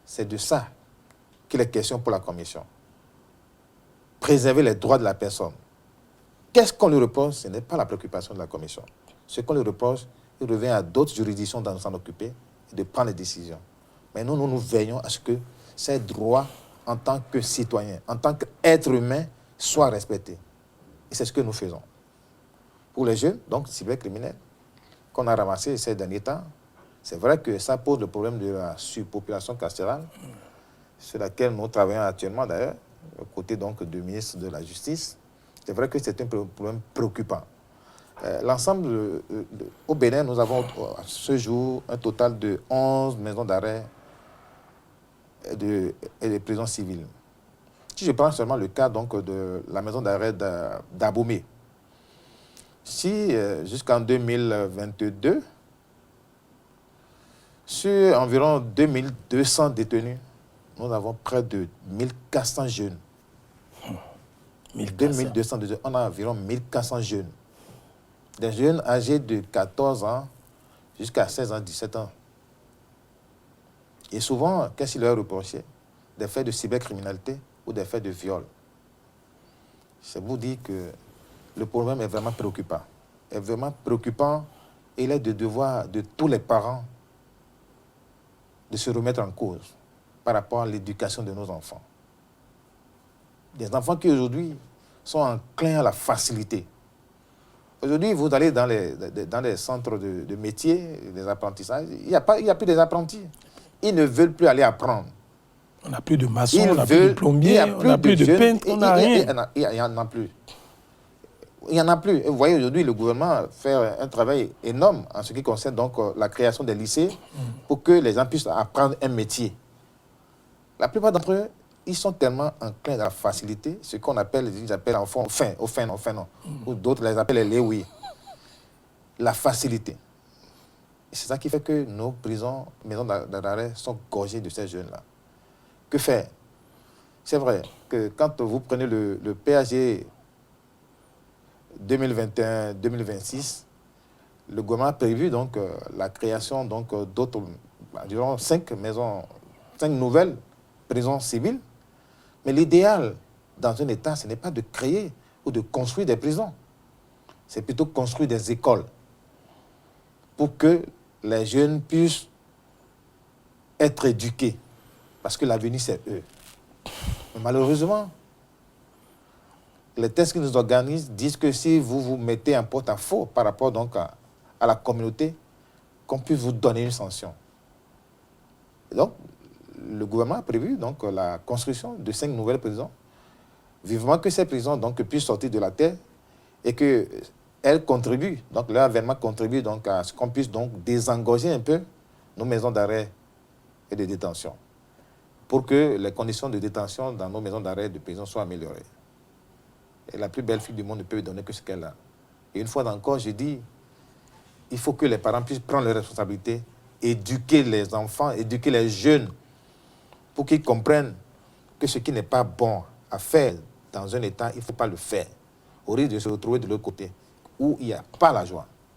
C'est de ça qu'il est question pour la commission. Préserver les droits de la personne. Qu'est-ce qu'on lui reproche? Ce n'est pas la préoccupation de la commission. Ce qu'on lui reproche, il revient à d'autres juridictions de s'en occuper et de prendre des décisions. Mais nous veillons à ce que ces droits, en tant que citoyens, en tant qu'êtres humains, soient respectés. Et c'est ce que nous faisons. Pour les jeunes, donc cybercriminels, qu'on a ramassés ces derniers temps, c'est vrai que ça pose le problème de la surpopulation carcérale, sur laquelle nous travaillons actuellement d'ailleurs, aux côtés donc du ministre de la Justice. C'est vrai que c'est un problème préoccupant. L'ensemble, au Bénin, nous avons à ce jour un total de 11 maisons d'arrêt et de prisons civiles. Si je prends seulement le cas donc, de la maison d'arrêt d'Abomey, si jusqu'en 2022, sur environ 2200 détenus, nous avons près de 1400 jeunes. 2200 détenus, on a environ 1400 jeunes. Des jeunes âgés de 14 ans jusqu'à 16 ans, 17 ans. Et souvent, qu'est-ce qu'il leur est reproché? Des faits de cybercriminalité ou des faits de viol. C'est vous dire que le problème est vraiment préoccupant. Est vraiment préoccupant et il est de devoir de tous les parents de se remettre en cause par rapport à l'éducation de nos enfants. Des enfants qui aujourd'hui sont enclins à la facilité. Aujourd'hui, vous allez dans les centres de métiers, des apprentissages, il n'y a plus des apprentis. Ils ne veulent plus aller apprendre. On n'a plus de maçons, on n'a plus de plombiers, on n'a plus de peintres, on n'a rien. Il n'y en a plus. Il n'y en a plus. Et vous voyez, aujourd'hui, le gouvernement fait un travail énorme en ce qui concerne donc la création des lycées pour que les gens puissent apprendre un métier. La plupart d'entre eux, ils sont tellement enclins à la facilité, ce qu'on appelle, ils appellent en fond, ou d'autres les appellent les oui. La facilité. Et c'est ça qui fait que nos prisons, maisons d'arrêt sont gorgées de ces jeunes-là. Que faire? C'est vrai que quand vous prenez le PAG 2021-2026, le gouvernement a prévu donc la création d'autres, environ 5 nouvelles prisons civiles. Mais l'idéal dans un État, ce n'est pas de créer ou de construire des prisons. C'est plutôt construire des écoles pour que les jeunes puissent être éduqués. Parce que l'avenir, c'est eux. Mais malheureusement, les tests qui nous organisent disent que si vous vous mettez en porte-à-faux par rapport donc à la communauté, qu'on puisse vous donner une sanction. Et donc, le gouvernement a prévu donc, la construction de 5 nouvelles prisons. Vivement que ces prisons donc, puissent sortir de la terre et qu'elles contribuent, donc leur avènement contribue donc, à ce qu'on puisse donc, désengorger un peu nos maisons d'arrêt et de détention pour que les conditions de détention dans nos maisons d'arrêt et de prison soient améliorées. Et la plus belle fille du monde ne peut donner que ce qu'elle a. Et une fois encore, je dis, il faut que les parents puissent prendre leurs responsabilités, éduquer les enfants, éduquer les jeunes, pour qu'ils comprennent que ce qui n'est pas bon à faire dans un État, il ne faut pas le faire, au risque de se retrouver de l'autre côté, où il n'y a pas la joie.